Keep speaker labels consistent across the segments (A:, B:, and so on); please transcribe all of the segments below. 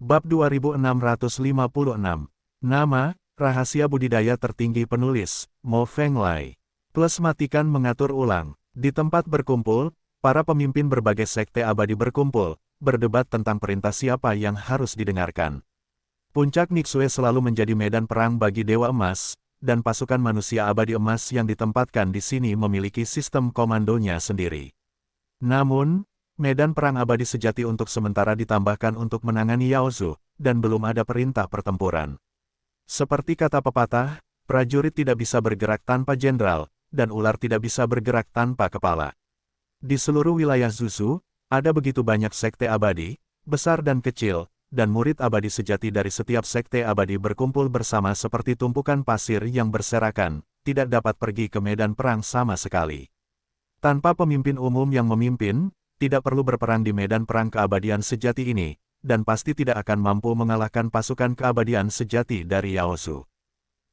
A: Bab 2656. Nama, rahasia budidaya tertinggi penulis, Mo Fenglai. Plus matikan mengatur ulang. Di tempat berkumpul, para pemimpin berbagai sekte abadi berkumpul, berdebat tentang perintah siapa yang harus didengarkan. Puncak Niksue selalu menjadi medan perang bagi Dewa Emas, dan pasukan manusia abadi emas yang ditempatkan di sini memiliki sistem komandonya sendiri. Namun, medan perang abadi sejati untuk sementara ditambahkan untuk menangani Yaozu, dan belum ada perintah pertempuran. Seperti kata pepatah, prajurit tidak bisa bergerak tanpa jenderal, dan ular tidak bisa bergerak tanpa kepala. Di seluruh wilayah Zuzu, ada begitu banyak sekte abadi, besar dan kecil, dan murid abadi sejati dari setiap sekte abadi berkumpul bersama seperti tumpukan pasir yang berserakan, tidak dapat pergi ke medan perang sama sekali. Tanpa pemimpin umum yang memimpin, tidak perlu berperang di medan perang keabadian sejati ini, dan pasti tidak akan mampu mengalahkan pasukan keabadian sejati dari Yaozu.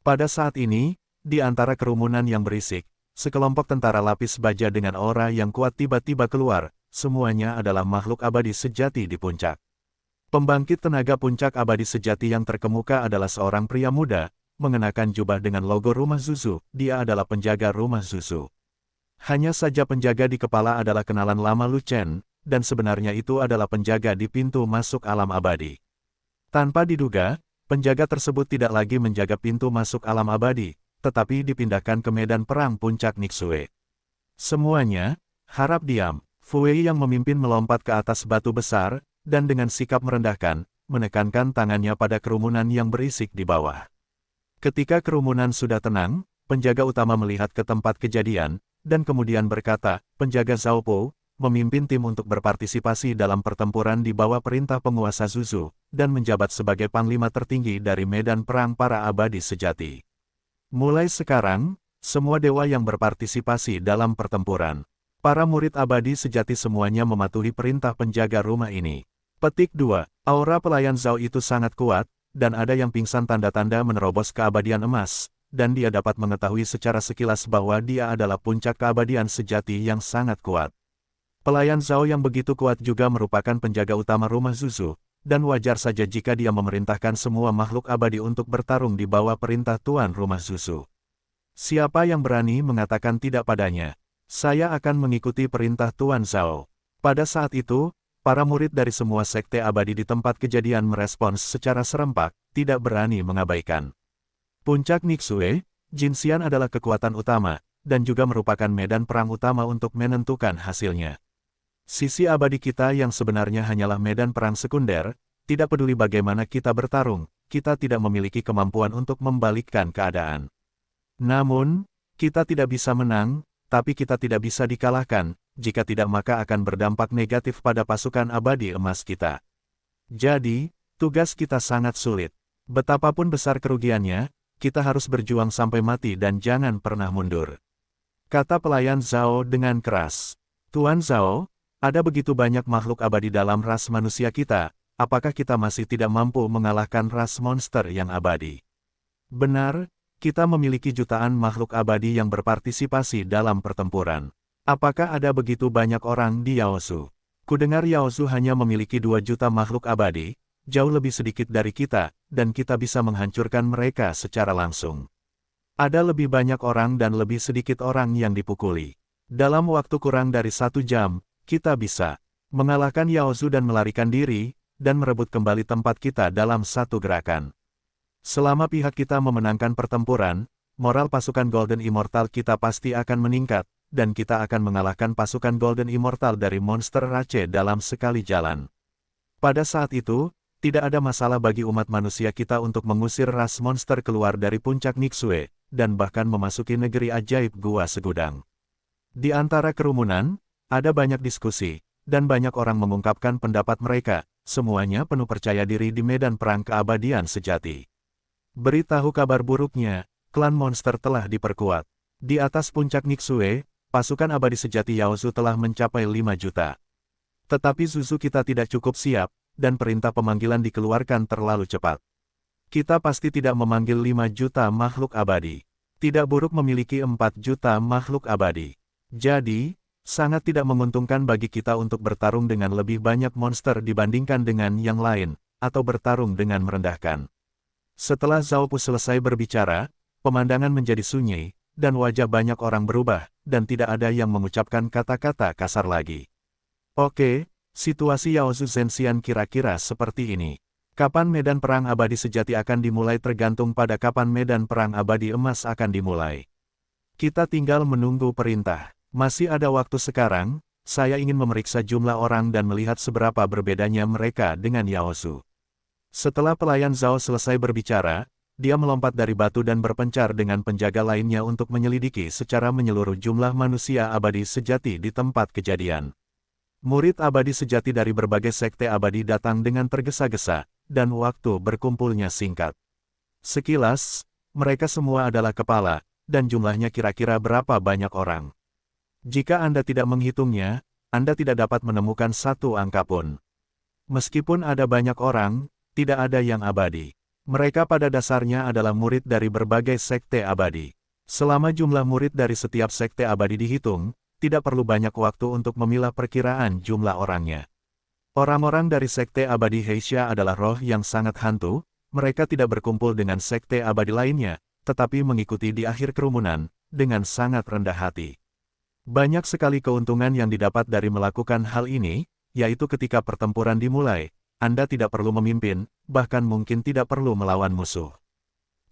A: Pada saat ini, di antara kerumunan yang berisik, sekelompok tentara lapis baja dengan aura yang kuat tiba-tiba keluar, semuanya adalah makhluk abadi sejati di puncak. Pembangkit tenaga puncak abadi sejati yang terkemuka adalah seorang pria muda, mengenakan jubah dengan logo rumah Zuzu, dia adalah penjaga rumah Zuzu. Hanya saja penjaga di kepala adalah kenalan lama Lu Chen, dan sebenarnya itu adalah penjaga di pintu masuk alam abadi. Tanpa diduga, penjaga tersebut tidak lagi menjaga pintu masuk alam abadi, tetapi dipindahkan ke medan perang puncak Niksue. Semuanya, harap diam. Fu Wei yang memimpin melompat ke atas batu besar, dan dengan sikap merendahkan, menekankan tangannya pada kerumunan yang berisik di bawah. Ketika kerumunan sudah tenang, penjaga utama melihat ke tempat kejadian, dan kemudian berkata, penjaga Zhao Po, memimpin tim untuk berpartisipasi dalam pertempuran di bawah perintah penguasa Zuzu, dan menjabat sebagai panglima tertinggi dari medan perang para abadi sejati. Mulai sekarang, semua dewa yang berpartisipasi dalam pertempuran, para murid abadi sejati semuanya mematuhi perintah penjaga rumah ini. Petik 2. Aura pelayan Zhao itu sangat kuat, dan ada yang pingsan tanda-tanda menerobos keabadian emas, dan dia dapat mengetahui secara sekilas bahwa dia adalah puncak keabadian sejati yang sangat kuat. Pelayan Zhao yang begitu kuat juga merupakan penjaga utama rumah Zuzu, dan wajar saja jika dia memerintahkan semua makhluk abadi untuk bertarung di bawah perintah tuan rumah Zuzu. Siapa yang berani mengatakan tidak padanya? Saya akan mengikuti perintah tuan Zhao. Pada saat itu, para murid dari semua sekte abadi di tempat kejadian merespons secara serempak, tidak berani mengabaikan. Puncak Niksue, Jinxian adalah kekuatan utama, dan juga merupakan medan perang utama untuk menentukan hasilnya. Sisi abadi kita yang sebenarnya hanyalah medan perang sekunder, tidak peduli bagaimana kita bertarung, kita tidak memiliki kemampuan untuk membalikkan keadaan. Namun, kita tidak bisa menang, tapi kita tidak bisa dikalahkan, jika tidak maka akan berdampak negatif pada pasukan abadi emas kita. Jadi, tugas kita sangat sulit. Betapapun besar kerugiannya, kita harus berjuang sampai mati dan jangan pernah mundur. Kata pelayan Zhao dengan keras. Tuan Zhao, ada begitu banyak makhluk abadi dalam ras manusia kita, apakah kita masih tidak mampu mengalahkan ras monster yang abadi? Benar, kita memiliki jutaan makhluk abadi yang berpartisipasi dalam pertempuran. Apakah ada begitu banyak orang di Yaozu? Kudengar Yaozu hanya memiliki 2 juta makhluk abadi, jauh lebih sedikit dari kita, dan kita bisa menghancurkan mereka secara langsung. Ada lebih banyak orang dan lebih sedikit orang yang dipukuli. Dalam waktu kurang dari 1 jam, kita bisa mengalahkan Yaozu dan melarikan diri, dan merebut kembali tempat kita dalam satu gerakan. Selama pihak kita memenangkan pertempuran, moral pasukan Golden Immortal kita pasti akan meningkat, dan kita akan mengalahkan pasukan Golden Immortal dari monster Rache dalam sekali jalan. Pada saat itu, tidak ada masalah bagi umat manusia kita untuk mengusir ras monster keluar dari puncak Niksue, dan bahkan memasuki negeri ajaib Gua Segudang. Di antara kerumunan, ada banyak diskusi, dan banyak orang mengungkapkan pendapat mereka, semuanya penuh percaya diri di medan perang keabadian sejati. Beritahu kabar buruknya, klan monster telah diperkuat. Di atas puncak Niksue, pasukan abadi sejati Yaozu telah mencapai 5 juta. Tetapi Zuzu kita tidak cukup siap, dan perintah pemanggilan dikeluarkan terlalu cepat. Kita pasti tidak memanggil 5 juta makhluk abadi. Tidak buruk memiliki 4 juta makhluk abadi. Jadi, sangat tidak menguntungkan bagi kita untuk bertarung dengan lebih banyak monster dibandingkan dengan yang lain, atau bertarung dengan merendahkan. Setelah Zhao Pu selesai berbicara, pemandangan menjadi sunyi, dan wajah banyak orang berubah, dan tidak ada yang mengucapkan kata-kata kasar lagi. Oke, situasi Yao Zhu Zhenxian kira-kira seperti ini. Kapan medan perang abadi sejati akan dimulai tergantung pada kapan medan perang abadi emas akan dimulai. Kita tinggal menunggu perintah. Masih ada waktu sekarang, saya ingin memeriksa jumlah orang dan melihat seberapa berbedanya mereka dengan Yao Zhu. Setelah pelayan Zhao selesai berbicara, dia melompat dari batu dan berpencar dengan penjaga lainnya untuk menyelidiki secara menyeluruh jumlah manusia abadi sejati di tempat kejadian. Murid abadi sejati dari berbagai sekte abadi datang dengan tergesa-gesa, dan waktu berkumpulnya singkat. Sekilas, mereka semua adalah kepala, dan jumlahnya kira-kira berapa banyak orang. Jika Anda tidak menghitungnya, Anda tidak dapat menemukan satu angka pun. Meskipun ada banyak orang, tidak ada yang abadi. Mereka pada dasarnya adalah murid dari berbagai sekte abadi. Selama jumlah murid dari setiap sekte abadi dihitung, tidak perlu banyak waktu untuk memilah perkiraan jumlah orangnya. Orang-orang dari sekte abadi Heisha adalah roh yang sangat hantu, mereka tidak berkumpul dengan sekte abadi lainnya, tetapi mengikuti di akhir kerumunan, dengan sangat rendah hati. Banyak sekali keuntungan yang didapat dari melakukan hal ini, yaitu ketika pertempuran dimulai, Anda tidak perlu memimpin, bahkan mungkin tidak perlu melawan musuh.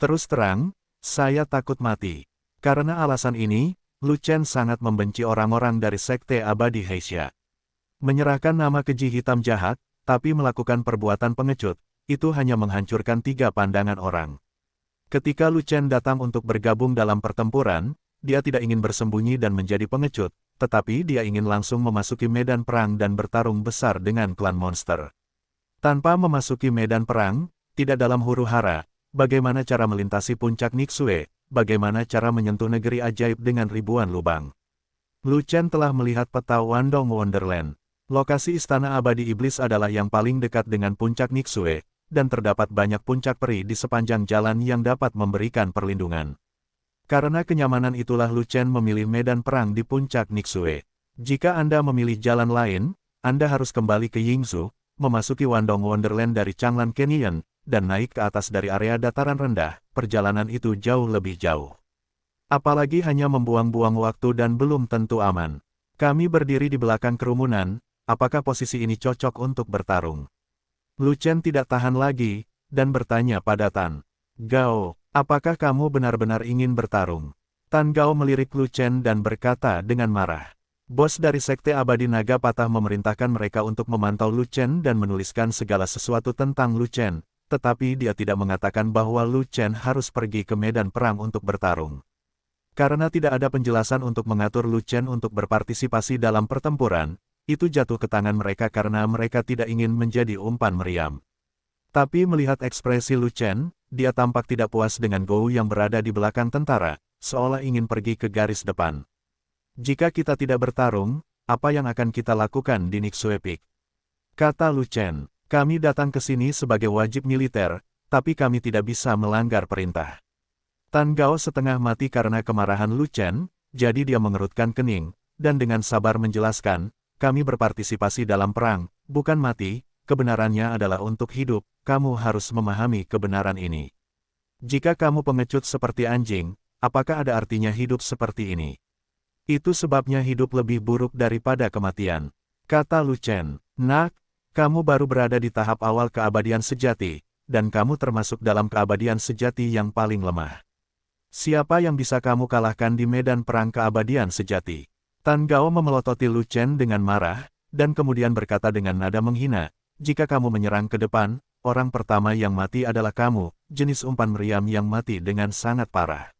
A: Terus terang, saya takut mati. Karena alasan ini, Lu Chen sangat membenci orang-orang dari sekte abadi Heisha. Menyerahkan nama keji hitam jahat, tapi melakukan perbuatan pengecut, itu hanya menghancurkan 3 pandangan orang. Ketika Lu Chen datang untuk bergabung dalam pertempuran, dia tidak ingin bersembunyi dan menjadi pengecut, tetapi dia ingin langsung memasuki medan perang dan bertarung besar dengan klan monster. Tanpa memasuki medan perang, tidak dalam huru-hara, bagaimana cara melintasi puncak Nixue, bagaimana cara menyentuh negeri ajaib dengan ribuan lubang. Lu Chen telah melihat peta Wandong Wonderland. Lokasi Istana Abadi Iblis adalah yang paling dekat dengan puncak Nixue, dan terdapat banyak puncak peri di sepanjang jalan yang dapat memberikan perlindungan. Karena kenyamanan itulah Lu Chen memilih medan perang di puncak Nixue. Jika Anda memilih jalan lain, Anda harus kembali ke Yingzhou, memasuki Wandong Wonderland dari Changlan Canyon, dan naik ke atas dari area dataran rendah. Perjalanan itu jauh lebih jauh. Apalagi hanya membuang-buang waktu dan belum tentu aman. Kami berdiri di belakang kerumunan, apakah posisi ini cocok untuk bertarung? Lu Chen tidak tahan lagi, dan bertanya pada Tan Gao, apakah kamu benar-benar ingin bertarung? Tan Gao melirik Lu Chen dan berkata dengan marah. Bos dari Sekte Abadi Naga Patah memerintahkan mereka untuk memantau Lu Chen dan menuliskan segala sesuatu tentang Lu Chen, tetapi dia tidak mengatakan bahwa Lu Chen harus pergi ke medan perang untuk bertarung. Karena tidak ada penjelasan untuk mengatur Lu Chen untuk berpartisipasi dalam pertempuran, itu jatuh ke tangan mereka karena mereka tidak ingin menjadi umpan meriam. Tapi melihat ekspresi Lu Chen, dia tampak tidak puas dengan Gou yang berada di belakang tentara, seolah ingin pergi ke garis depan. Jika kita tidak bertarung, apa yang akan kita lakukan di Nixue Peak? Kata Lu Chen, kami datang ke sini sebagai wajib militer, tapi kami tidak bisa melanggar perintah. Tan Gao setengah mati karena kemarahan Lu Chen, jadi dia mengerutkan kening, dan dengan sabar menjelaskan, kami berpartisipasi dalam perang, bukan mati, kebenarannya adalah untuk hidup, kamu harus memahami kebenaran ini. Jika kamu pengecut seperti anjing, apakah ada artinya hidup seperti ini? Itu sebabnya hidup lebih buruk daripada kematian. Kata Lu Chen, nak, kamu baru berada di tahap awal keabadian sejati, dan kamu termasuk dalam keabadian sejati yang paling lemah. Siapa yang bisa kamu kalahkan di medan perang keabadian sejati? Tan Gao memelototi Lu Chen dengan marah, dan kemudian berkata dengan nada menghina, jika kamu menyerang ke depan, orang pertama yang mati adalah kamu, jenis umpan meriam yang mati dengan sangat parah.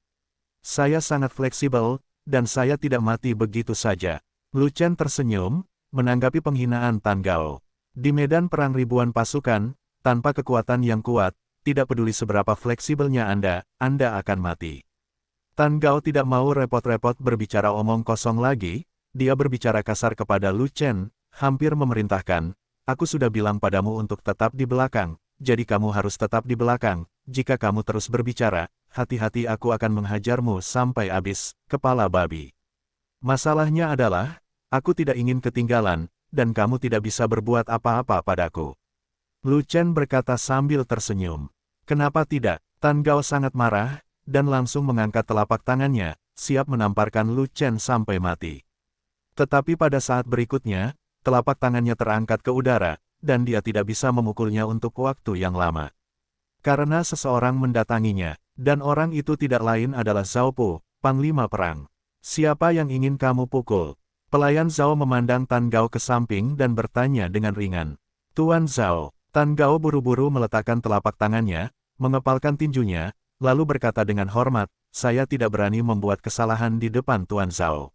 A: Saya sangat fleksibel, dan saya tidak mati begitu saja. Lu Chen tersenyum, menanggapi penghinaan Tan Gao. Di medan perang ribuan pasukan, tanpa kekuatan yang kuat, tidak peduli seberapa fleksibelnya Anda akan mati. Tan Gao tidak mau repot-repot berbicara omong kosong lagi, dia berbicara kasar kepada Lu Chen, hampir memerintahkan, aku sudah bilang padamu untuk tetap di belakang, jadi kamu harus tetap di belakang, jika kamu terus berbicara, hati-hati aku akan menghajarmu sampai habis, kepala babi. Masalahnya adalah, aku tidak ingin ketinggalan, dan kamu tidak bisa berbuat apa-apa padaku. Lu Chen berkata sambil tersenyum. Kenapa tidak? Tan Gao sangat marah, dan langsung mengangkat telapak tangannya, siap menamparkan Lu Chen sampai mati. Tetapi pada saat berikutnya, telapak tangannya terangkat ke udara, dan dia tidak bisa memukulnya untuk waktu yang lama. Karena seseorang mendatanginya, dan orang itu tidak lain adalah Zhao Po, Panglima Perang. Siapa yang ingin kamu pukul? Pelayan Zhao memandang Tan Gao ke samping dan bertanya dengan ringan. Tuan Zhao. Tan Gao buru-buru meletakkan telapak tangannya, mengepalkan tinjunya, lalu berkata dengan hormat, saya tidak berani membuat kesalahan di depan Tuan Zhao.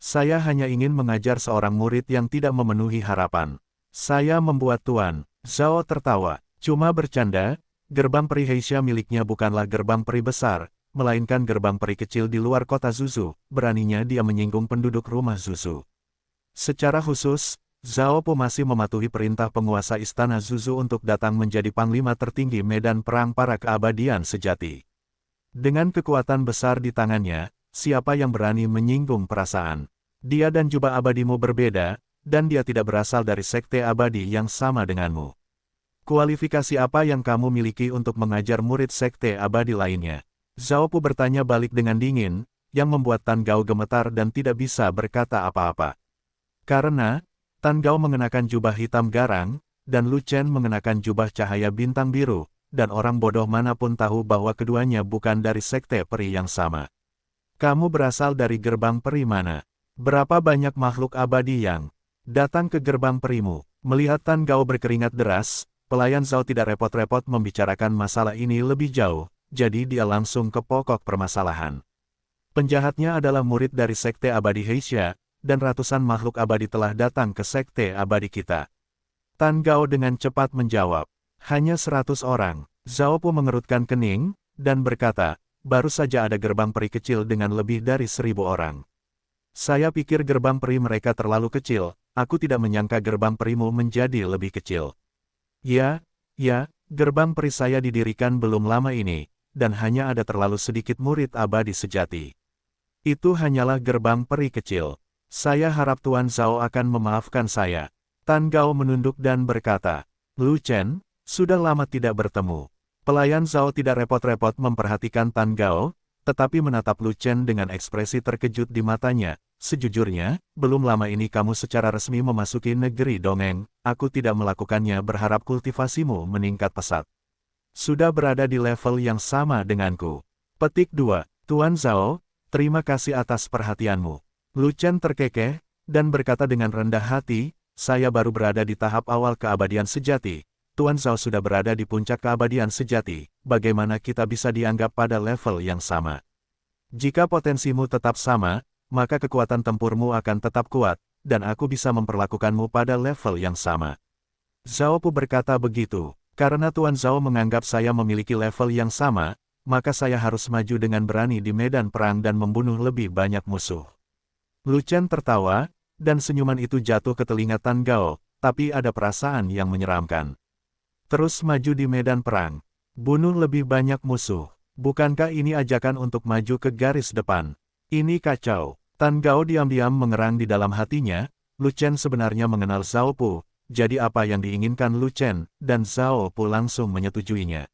A: Saya hanya ingin mengajar seorang murid yang tidak memenuhi harapan. Saya membuat Tuan Zhao tertawa. Cuma bercanda, gerbang peri Heisha miliknya bukanlah gerbang peri besar, melainkan gerbang peri kecil di luar kota Zuzu. Beraninya dia menyinggung penduduk rumah Zuzu. Secara khusus, Zhao Po masih mematuhi perintah penguasa istana Zuzu untuk datang menjadi panglima tertinggi medan perang para keabadian sejati. Dengan kekuatan besar di tangannya, siapa yang berani menyinggung perasaan? Dia dan jubah abadimu berbeda, dan dia tidak berasal dari sekte abadi yang sama denganmu. Kualifikasi apa yang kamu miliki untuk mengajar murid sekte abadi lainnya? Zhao Po bertanya balik dengan dingin, yang membuat Tan Gao gemetar dan tidak bisa berkata apa-apa. Karena Tan Gao mengenakan jubah hitam garang, dan Lu Chen mengenakan jubah cahaya bintang biru, dan orang bodoh manapun tahu bahwa keduanya bukan dari sekte peri yang sama. Kamu berasal dari gerbang peri mana? Berapa banyak makhluk abadi yang datang ke gerbang perimu? Melihat Tan Gao berkeringat deras, pelayan Zhao tidak repot-repot membicarakan masalah ini lebih jauh, jadi dia langsung ke pokok permasalahan. Penjahatnya adalah murid dari sekte abadi Heisha, dan ratusan makhluk abadi telah datang ke sekte abadi kita. Tan Gao dengan cepat menjawab, hanya 100 orang. Zhao Po mengerutkan kening, dan berkata, baru saja ada gerbang peri kecil dengan lebih dari 1000 orang. Saya pikir gerbang peri mereka terlalu kecil, aku tidak menyangka gerbang perimu menjadi lebih kecil. Ya, gerbang peri saya didirikan belum lama ini, dan hanya ada terlalu sedikit murid abadi sejati. Itu hanyalah gerbang peri kecil. Saya harap Tuan Zhao akan memaafkan saya. Tan Gao menunduk dan berkata, Lu Chen, sudah lama tidak bertemu. Pelayan Zhao tidak repot-repot memperhatikan Tan Gao, tetapi menatap Lu Chen dengan ekspresi terkejut di matanya. Sejujurnya, belum lama ini kamu secara resmi memasuki negeri dongeng, aku tidak melakukannya berharap kultivasimu meningkat pesat. Sudah berada di level yang sama denganku. Petik 2, Tuan Zhao, terima kasih atas perhatianmu. Lu Chen terkekeh, dan berkata dengan rendah hati, saya baru berada di tahap awal keabadian sejati. Tuan Zhao sudah berada di puncak keabadian sejati, bagaimana kita bisa dianggap pada level yang sama? Jika potensimu tetap sama, maka kekuatan tempurmu akan tetap kuat, dan aku bisa memperlakukanmu pada level yang sama. Zhao Po berkata begitu, karena Tuan Zhao menganggap saya memiliki level yang sama, maka saya harus maju dengan berani di medan perang dan membunuh lebih banyak musuh. Lu Chen tertawa, dan senyuman itu jatuh ke telinga Tan Gao, tapi ada perasaan yang menyeramkan. Terus maju di medan perang. Bunuh lebih banyak musuh. Bukankah ini ajakan untuk maju ke garis depan? Ini kacau. Tan Gao diam-diam mengerang di dalam hatinya, Lu Chen sebenarnya mengenal Zhao Po, jadi apa yang diinginkan Lu Chen, dan Zhao Po langsung menyetujuinya.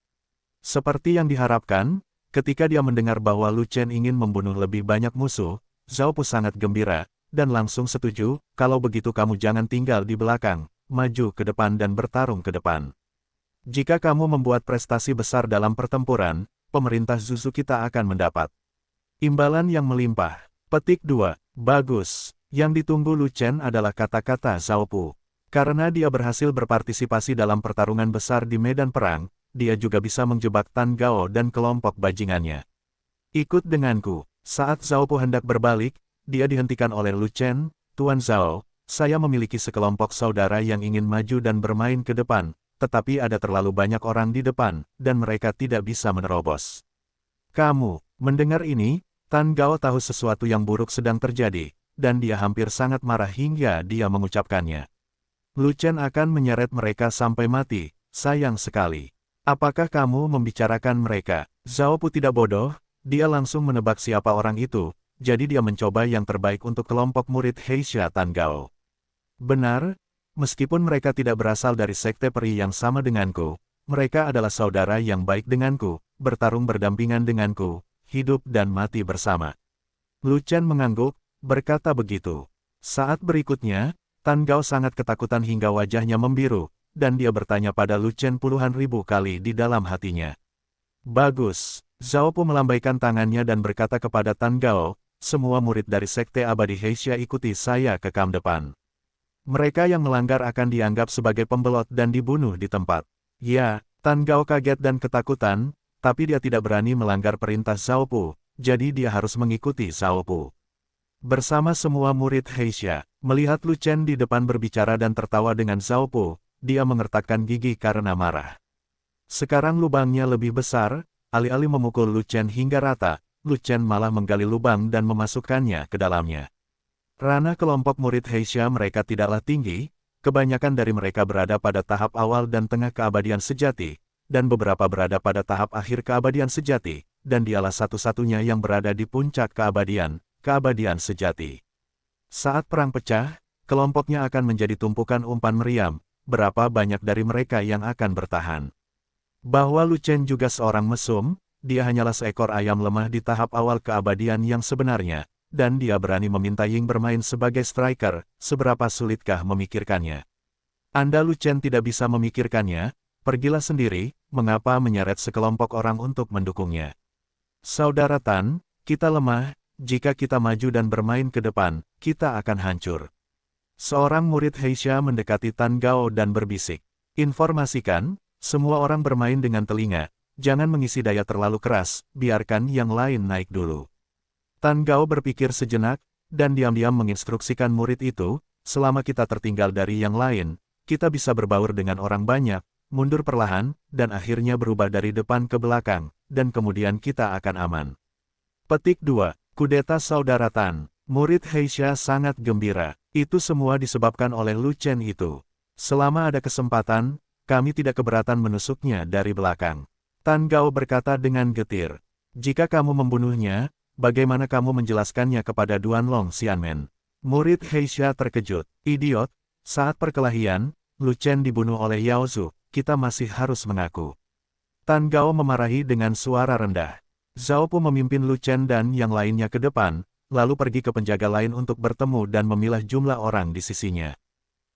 A: Seperti yang diharapkan, ketika dia mendengar bahwa Lu Chen ingin membunuh lebih banyak musuh, Zhao Po sangat gembira, dan langsung setuju, kalau begitu kamu jangan tinggal di belakang, maju ke depan dan bertarung ke depan. Jika kamu membuat prestasi besar dalam pertempuran, pemerintah Zuzu kita akan mendapat imbalan yang melimpah. Petik 2, bagus. Yang ditunggu Lu Chen adalah kata-kata Zhao Po. Karena dia berhasil berpartisipasi dalam pertarungan besar di medan perang, dia juga bisa menjebak Tan Gao dan kelompok bajingannya. Ikut denganku. Saat Zhao Po hendak berbalik, dia dihentikan oleh Lu Chen. Tuan Zhao, saya memiliki sekelompok saudara yang ingin maju dan bermain ke depan, tetapi ada terlalu banyak orang di depan, dan mereka tidak bisa menerobos. Kamu, mendengar ini, Tan Gao tahu sesuatu yang buruk sedang terjadi, dan dia hampir sangat marah hingga dia mengucapkannya. Lu Chen akan menyeret mereka sampai mati, sayang sekali. Apakah kamu membicarakan mereka? Zhao Po tidak bodoh, dia langsung menebak siapa orang itu, jadi dia mencoba yang terbaik untuk kelompok murid Heisha Tan Gao. Benar, Meskipun mereka tidak berasal dari sekte peri yang sama denganku, mereka adalah saudara yang baik denganku, bertarung berdampingan denganku, hidup dan mati bersama. Lu Chen mengangguk, berkata begitu. Saat berikutnya, Tan Gao sangat ketakutan hingga wajahnya membiru, dan dia bertanya pada Lu Chen puluhan ribu kali di dalam hatinya. Bagus. Zhao Po melambaikan tangannya dan berkata kepada Tan Gao, semua murid dari Sekte Abadi Heisha ikuti saya ke kam depan. Mereka yang melanggar akan dianggap sebagai pembelot dan dibunuh di tempat. Ya, Tan Gao kaget dan ketakutan, tapi dia tidak berani melanggar perintah Zhao Po, jadi dia harus mengikuti Zhao Po. Bersama semua murid Heisha, melihat Lu Chen di depan berbicara dan tertawa dengan Zhao Po, dia mengertakkan gigi karena marah. Sekarang lubangnya lebih besar, alih-alih memukul Lu Chen hingga rata, Lu Chen malah menggali lubang dan memasukkannya ke dalamnya. Ranah kelompok murid Heisha mereka tidaklah tinggi, kebanyakan dari mereka berada pada tahap awal dan tengah keabadian sejati, dan beberapa berada pada tahap akhir keabadian sejati, dan dialah satu-satunya yang berada di puncak keabadian sejati. Saat perang pecah, kelompoknya akan menjadi tumpukan umpan meriam, berapa banyak dari mereka yang akan bertahan. Bahwa Lu Chen juga seorang mesum, dia hanyalah seekor ayam lemah di tahap awal keabadian yang sebenarnya, dan dia berani meminta Ying bermain sebagai striker, seberapa sulitkah memikirkannya? Anda Lu Chen tidak bisa memikirkannya, pergilah sendiri, mengapa menyeret sekelompok orang untuk mendukungnya? Saudara Tan, kita lemah, jika kita maju dan bermain ke depan, kita akan hancur. Seorang murid Heisha mendekati Tan Gao dan berbisik. Informasikan, semua orang bermain dengan telinga, jangan mengisi daya terlalu keras, biarkan yang lain naik dulu. Tan Gao berpikir sejenak, dan diam-diam menginstruksikan murid itu, selama kita tertinggal dari yang lain, kita bisa berbaur dengan orang banyak, mundur perlahan, dan akhirnya berubah dari depan ke belakang, dan kemudian kita akan aman. Petik 2. Kudeta Saudara Tan. Murid Heisha sangat gembira. Itu semua disebabkan oleh Lu Chen itu. Selama ada kesempatan, kami tidak keberatan menusuknya dari belakang. Tan Gao berkata dengan getir. Jika kamu membunuhnya, bagaimana kamu menjelaskannya kepada Duan Long Xianmen? Murid Heisha terkejut. Idiot, saat perkelahian, Lu Chen dibunuh oleh Yao Zu, kita masih harus mengaku. Tan Gao memarahi dengan suara rendah. Zhao Po memimpin Lu Chen dan yang lainnya ke depan, lalu pergi ke penjaga lain untuk bertemu dan memilah jumlah orang di sisinya.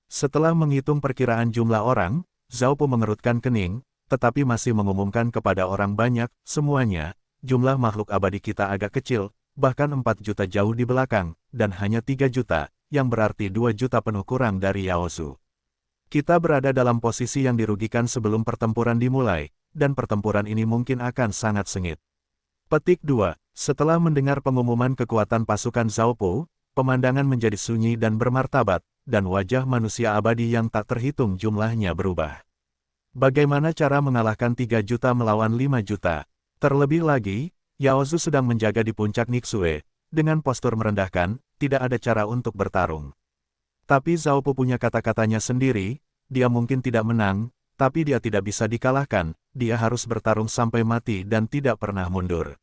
A: Setelah menghitung perkiraan jumlah orang, Zhao Po mengerutkan kening, tetapi masih mengumumkan kepada orang banyak, semuanya, jumlah makhluk abadi kita agak kecil, bahkan 4 juta jauh di belakang, dan hanya 3 juta, yang berarti 2 juta penuh kurang dari Yao Zu. Kita berada dalam posisi yang dirugikan sebelum pertempuran dimulai, dan pertempuran ini mungkin akan sangat sengit. Petik 2. Setelah mendengar pengumuman kekuatan pasukan Zhao Po, pemandangan menjadi sunyi dan bermartabat, dan wajah manusia abadi yang tak terhitung jumlahnya berubah. Bagaimana cara mengalahkan 3 juta melawan 5 juta? Terlebih lagi, Yao Zu sedang menjaga di puncak Nixue, dengan postur merendahkan, tidak ada cara untuk bertarung. Tapi Zhao Po punya kata-katanya sendiri, dia mungkin tidak menang, tapi dia tidak bisa dikalahkan, dia harus bertarung sampai mati dan tidak pernah mundur.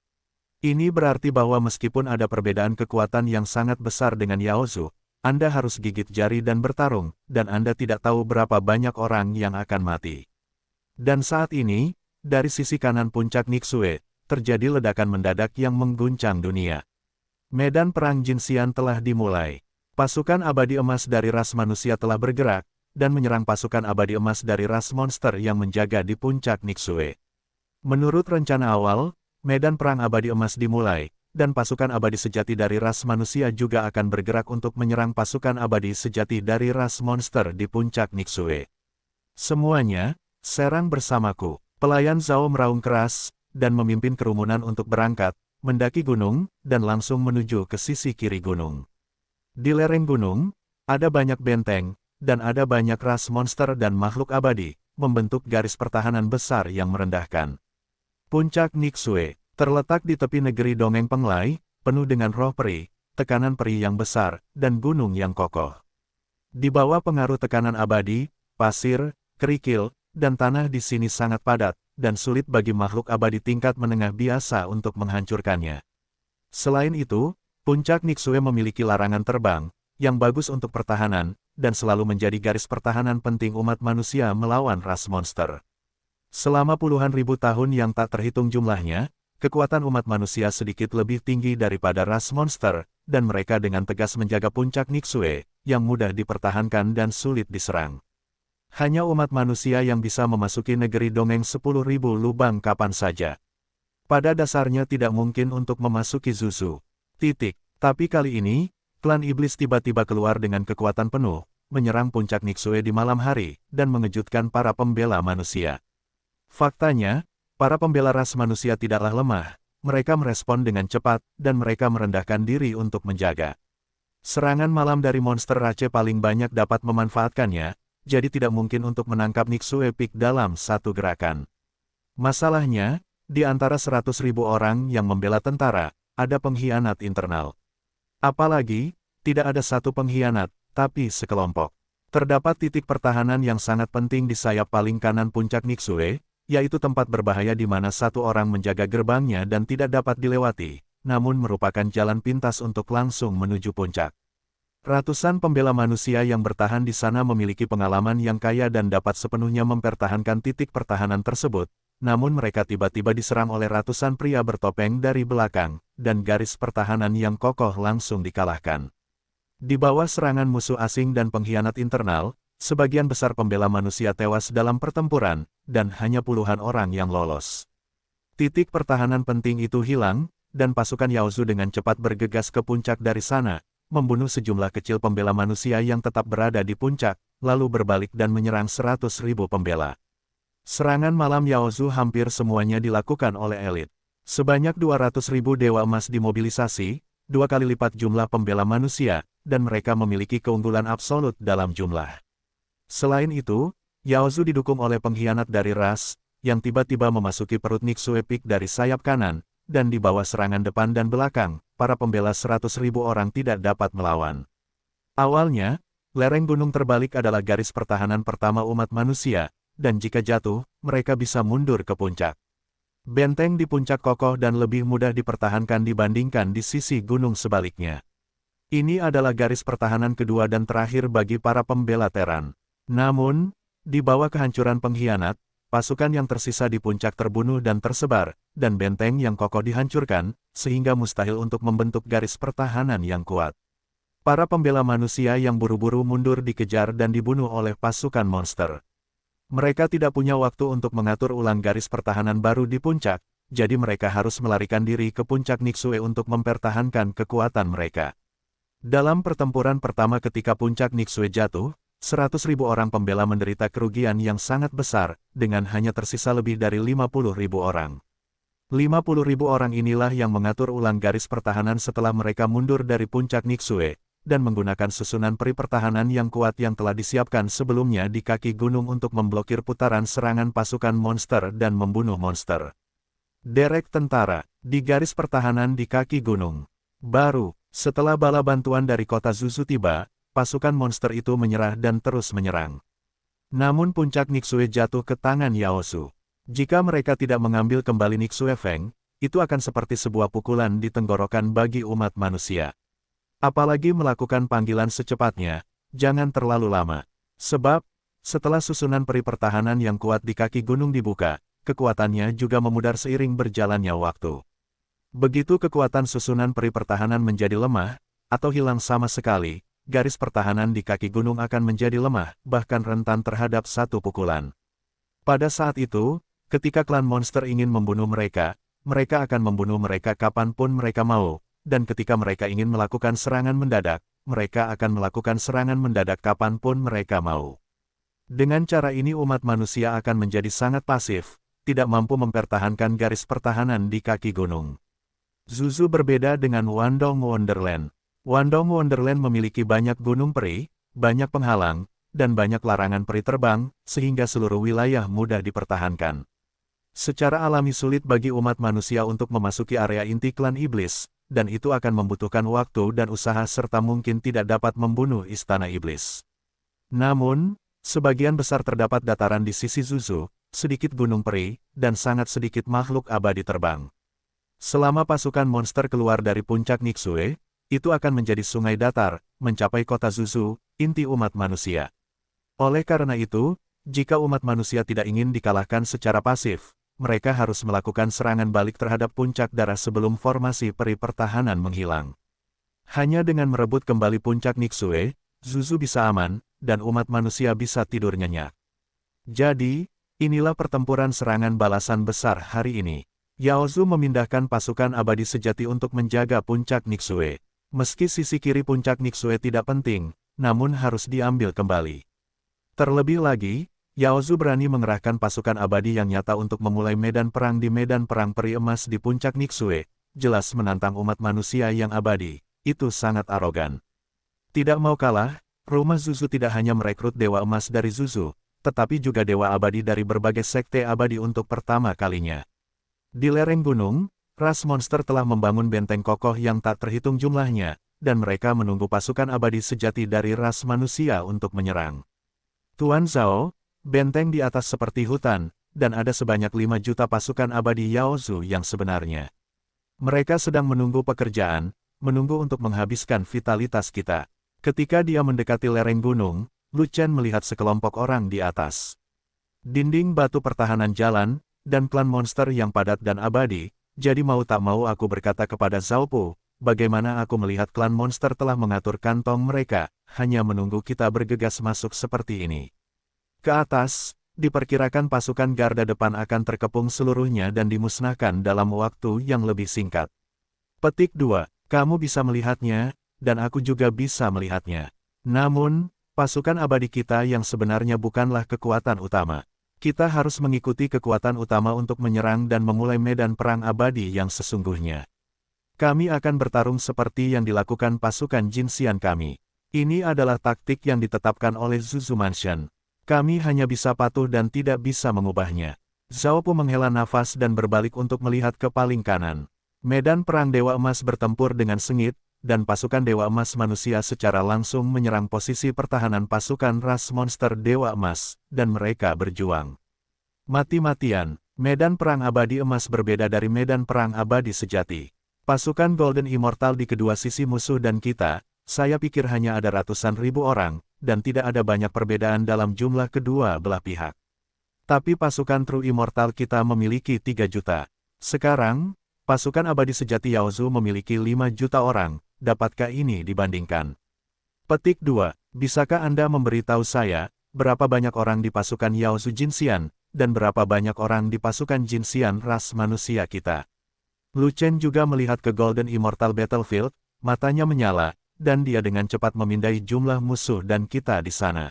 A: Ini berarti bahwa meskipun ada perbedaan kekuatan yang sangat besar dengan Yao Zu, Anda harus gigit jari dan bertarung, dan Anda tidak tahu berapa banyak orang yang akan mati. Dan saat ini, dari sisi kanan puncak Nixue, terjadi ledakan mendadak yang mengguncang dunia. Medan perang Jinxian telah dimulai. Pasukan abadi emas dari ras manusia telah bergerak, dan menyerang pasukan abadi emas dari ras monster yang menjaga di puncak Nixue. Menurut rencana awal, medan perang abadi emas dimulai, dan pasukan abadi sejati dari ras manusia juga akan bergerak untuk menyerang pasukan abadi sejati dari ras monster di puncak Nixue. Semuanya, serang bersamaku. Pelayan Zhao meraung keras, dan memimpin kerumunan untuk berangkat, mendaki gunung, dan langsung menuju ke sisi kiri gunung. Di lereng gunung, ada banyak benteng, dan ada banyak ras monster dan makhluk abadi, membentuk garis pertahanan besar yang merendahkan. Puncak Nixue, terletak di tepi negeri dongeng Penglai, penuh dengan roh peri, tekanan peri yang besar, dan gunung yang kokoh. Di bawah pengaruh tekanan abadi, pasir, kerikil, dan tanah di sini sangat padat, dan sulit bagi makhluk abadi tingkat menengah biasa untuk menghancurkannya. Selain itu, puncak Nixue memiliki larangan terbang, yang bagus untuk pertahanan, dan selalu menjadi garis pertahanan penting umat manusia melawan ras monster. Selama puluhan ribu tahun yang tak terhitung jumlahnya, kekuatan umat manusia sedikit lebih tinggi daripada ras monster, dan mereka dengan tegas menjaga puncak Niksue, yang mudah dipertahankan dan sulit diserang. Hanya umat manusia yang bisa memasuki negeri dongeng 10.000 lubang kapan saja. Pada dasarnya tidak mungkin untuk memasuki Zuzu. Tapi kali ini, klan iblis tiba-tiba keluar dengan kekuatan penuh, menyerang puncak Niksue di malam hari, dan mengejutkan para pembela manusia. Faktanya, para pembela ras manusia tidaklah lemah, mereka merespon dengan cepat, dan mereka merendahkan diri untuk menjaga. Serangan malam dari monster Rache paling banyak dapat memanfaatkannya, jadi tidak mungkin untuk menangkap Niksue Peak dalam satu gerakan. Masalahnya, di antara 100.000 orang yang membela tentara, ada pengkhianat internal. Apalagi, tidak ada satu pengkhianat, tapi sekelompok. Terdapat titik pertahanan yang sangat penting di sayap paling kanan puncak Niksue, yaitu tempat berbahaya di mana satu orang menjaga gerbangnya dan tidak dapat dilewati, namun merupakan jalan pintas untuk langsung menuju puncak. Ratusan pembela manusia yang bertahan di sana memiliki pengalaman yang kaya dan dapat sepenuhnya mempertahankan titik pertahanan tersebut, namun mereka tiba-tiba diserang oleh ratusan pria bertopeng dari belakang, dan garis pertahanan yang kokoh langsung dikalahkan. Di bawah serangan musuh asing dan pengkhianat internal, sebagian besar pembela manusia tewas dalam pertempuran, dan hanya puluhan orang yang lolos. Titik pertahanan penting itu hilang, dan pasukan Yaozu dengan cepat bergegas ke puncak dari sana, membunuh sejumlah kecil pembela manusia yang tetap berada di puncak, lalu berbalik dan menyerang 100.000 pembela. Serangan malam Yaozu hampir semuanya dilakukan oleh elit. Sebanyak 200.000 dewa emas dimobilisasi, 2 kali lipat jumlah pembela manusia, dan mereka memiliki keunggulan absolut dalam jumlah. Selain itu, Yaozu didukung oleh pengkhianat dari ras, yang tiba-tiba memasuki perut Niksue Peak dari sayap kanan, dan di bawah serangan depan dan belakang, para pembela 100.000 orang tidak dapat melawan. Awalnya, lereng gunung terbalik adalah garis pertahanan pertama umat manusia, dan jika jatuh, mereka bisa mundur ke puncak. Benteng di puncak kokoh dan lebih mudah dipertahankan dibandingkan di sisi gunung sebaliknya. Ini adalah garis pertahanan kedua dan terakhir bagi para pembela Teran. Namun, di bawah kehancuran pengkhianat, pasukan yang tersisa di puncak terbunuh dan tersebar, dan benteng yang kokoh dihancurkan, sehingga mustahil untuk membentuk garis pertahanan yang kuat. Para pembela manusia yang buru-buru mundur dikejar dan dibunuh oleh pasukan monster. Mereka tidak punya waktu untuk mengatur ulang garis pertahanan baru di puncak, jadi mereka harus melarikan diri ke puncak Niksue untuk mempertahankan kekuatan mereka. Dalam pertempuran pertama ketika puncak Niksue jatuh, 100.000 orang pembela menderita kerugian yang sangat besar, dengan hanya tersisa lebih dari 50.000 orang. 50.000 orang inilah yang mengatur ulang garis pertahanan setelah mereka mundur dari puncak Niksue, dan menggunakan susunan peri pertahanan yang kuat yang telah disiapkan sebelumnya di kaki gunung untuk memblokir putaran serangan pasukan monster dan membunuh monster. Derek tentara, di garis pertahanan di kaki gunung. Baru, setelah bala bantuan dari kota Zuzu tiba, pasukan monster itu menyerah dan terus menyerang. Namun puncak Niksue jatuh ke tangan Yaozu. Jika mereka tidak mengambil kembali Niksue Feng, itu akan seperti sebuah pukulan di tenggorokan bagi umat manusia. Apalagi melakukan panggilan secepatnya, jangan terlalu lama. Sebab, setelah susunan peri pertahanan yang kuat di kaki gunung dibuka, kekuatannya juga memudar seiring berjalannya waktu. Begitu kekuatan susunan peri pertahanan menjadi lemah, atau hilang sama sekali, garis pertahanan di kaki gunung akan menjadi lemah, bahkan rentan terhadap satu pukulan. Pada saat itu, ketika klan monster ingin membunuh mereka, mereka akan membunuh mereka kapanpun mereka mau, dan ketika mereka ingin melakukan serangan mendadak, mereka akan melakukan serangan mendadak kapanpun mereka mau. Dengan cara ini umat manusia akan menjadi sangat pasif, tidak mampu mempertahankan garis pertahanan di kaki gunung. Zuzu berbeda dengan Wandong Wonderland. Wandong Wonderland memiliki banyak gunung peri, banyak penghalang, dan banyak larangan peri terbang, sehingga seluruh wilayah mudah dipertahankan. Secara alami sulit bagi umat manusia untuk memasuki area inti klan iblis, dan itu akan membutuhkan waktu dan usaha serta mungkin tidak dapat membunuh istana iblis. Namun, sebagian besar terdapat dataran di sisi Zuzu, sedikit gunung peri, dan sangat sedikit makhluk abadi terbang. Selama pasukan monster keluar dari puncak Niksue, itu akan menjadi sungai datar, mencapai kota Zuzu, inti umat manusia. Oleh karena itu, jika umat manusia tidak ingin dikalahkan secara pasif, mereka harus melakukan serangan balik terhadap puncak darah sebelum formasi peri pertahanan menghilang. Hanya dengan merebut kembali puncak Nixue, Zuzu bisa aman, dan umat manusia bisa tidur nyenyak. Jadi, inilah pertempuran serangan balasan besar hari ini. Yaozu memindahkan pasukan abadi sejati untuk menjaga puncak Nixue. Meski sisi kiri puncak Nixue tidak penting, namun harus diambil kembali. Terlebih lagi, Yaozu berani mengerahkan pasukan abadi yang nyata untuk memulai medan perang di medan perang peri emas di puncak Nixue, jelas menantang umat manusia yang abadi. Itu sangat arogan. Tidak mau kalah, rumah Zuzu tidak hanya merekrut dewa emas dari Zuzu, tetapi juga dewa abadi dari berbagai sekte abadi untuk pertama kalinya. Di lereng gunung, ras monster telah membangun benteng kokoh yang tak terhitung jumlahnya, dan mereka menunggu pasukan abadi sejati dari ras manusia untuk menyerang. Tuan Zhao, benteng di atas seperti hutan, dan ada sebanyak 5 juta pasukan abadi Yaozu yang sebenarnya. Mereka sedang menunggu pekerjaan, menunggu untuk menghabiskan vitalitas kita. Ketika dia mendekati lereng gunung, Lu Chen melihat sekelompok orang di atas. Dinding batu pertahanan jalan, dan klan monster yang padat dan abadi, jadi mau tak mau aku berkata kepada Zhao Po, bagaimana aku melihat klan monster telah mengatur kantong mereka, hanya menunggu kita bergegas masuk seperti ini. Ke atas, diperkirakan pasukan garda depan akan terkepung seluruhnya dan dimusnahkan dalam waktu yang lebih singkat. Petik 2. Kamu bisa melihatnya, dan aku juga bisa melihatnya. Namun, pasukan abadi kita yang sebenarnya bukanlah kekuatan utama. Kita harus mengikuti kekuatan utama untuk menyerang dan memulai medan perang abadi yang sesungguhnya. Kami akan bertarung seperti yang dilakukan pasukan Jinxian kami. Ini adalah taktik yang ditetapkan oleh Zuzu Mansion. Kami hanya bisa patuh dan tidak bisa mengubahnya. Zhao Po menghela nafas dan berbalik untuk melihat ke paling kanan. Medan perang Dewa Emas bertempur dengan sengit, dan pasukan Dewa Emas manusia secara langsung menyerang posisi pertahanan pasukan ras monster Dewa Emas, dan mereka berjuang. Mati-matian, medan perang abadi emas berbeda dari medan perang abadi sejati. Pasukan Golden Immortal di kedua sisi musuh dan kita, saya pikir hanya ada ratusan ribu orang, dan tidak ada banyak perbedaan dalam jumlah kedua belah pihak. Tapi pasukan True Immortal kita memiliki 3 juta. Sekarang, pasukan abadi sejati Yaozu memiliki 5 juta orang. Dapatkah ini dibandingkan? Petik 2. Bisakah Anda memberitahu saya, berapa banyak orang di pasukan Yaozu Jinxian, dan berapa banyak orang di pasukan Jinxian ras manusia kita? Lu Chen juga melihat ke Golden Immortal Battlefield, matanya menyala, dan dia dengan cepat memindai jumlah musuh dan kita di sana.